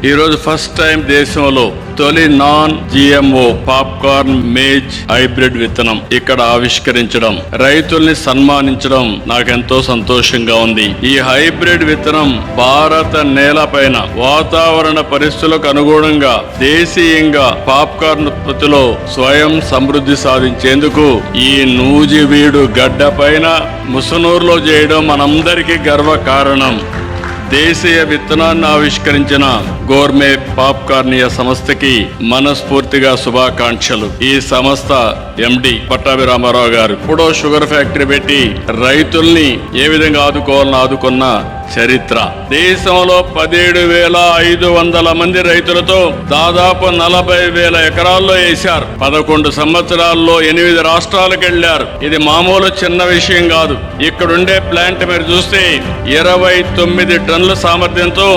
ఈ రోజు first time దేశంలో తొలి non GMO popcorn maize hybrid విత్తనం ఇక్కడ ఆవిష్కరించడం, రైతుల్ని సన్మానించడం నాకెంతో సంతోషంగా ఉంది. ఈ హైబ్రిడ్ విత్తనం భారత నేలపైన వాతావరణ పరిస్థితులకు అనుగుణంగా దేశీయంగా పాప్కార్న్ ఉత్పత్తిలో స్వయం సమృద్ధి సాధించేందుకు ఈ నూజివీడు గడ్డ పైన ముసునూరులో చేయడం మనందరికీ గర్వ కారణం. దేశీయ విత్తనాన్ని ఆవిష్కరించిన గోర్మే పాప్కార్నియా సంస్థకి మనస్ఫూర్తిగా శుభాకాంక్షలు. ఈ సంస్థ ఎండి పట్టాభి రామారావు గారు ఇప్పుడు షుగర్ ఫ్యాక్టరీ పెట్టి రైతుల్ని ఏ విధంగా ఆదుకున్న చరిత్ర. దేశంలో 17,500 మంది రైతులతో దాదాపు 40,000 ఎకరాల్లో వేశారు. 11 సంవత్సరాల్లో 8 రాష్ట్రాలకు వెళ్లారు. ఇది మామూలు చిన్న విషయం కాదు. ఇక్కడుండే ప్లాంట్ మీరు చూస్తే 29 టన్నుల సామర్థ్యంతో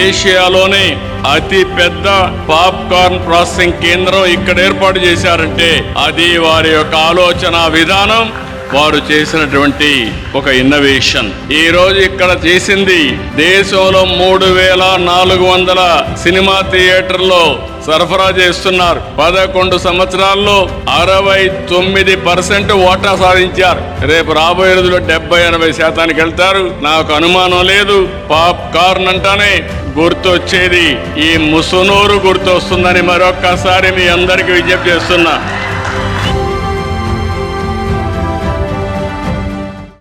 ఏషియాలోనే అతి పెద్ద పాప్కార్న్ ప్రాసెసింగ్ కేంద్రం ఇక్కడ ఏర్పాటు చేశారంటే అది వారి యొక్క ఆలోచన విధానం, వారు చేసినటువంటి ఒక ఇన్నోవేషన్. ఈ రోజు ఇక్కడ చేసింది దేశంలో 3,400 సినిమా థియేటర్లో సరఫరా చేస్తున్నారు. 11 సంవత్సరాల్లో 69% ఓటా సాధించారు. రేపు రాబోయే రోజుల్లో 70-80% వెళ్తారు. నాకు అనుమానం లేదు. పాప్కార్న్ అంటానే గుర్తొచ్చేది ఈ ముసునూరు గుర్తొస్తుందని మరొక్కసారి మీ అందరికీ విజ్ఞప్తి చేస్తున్నా.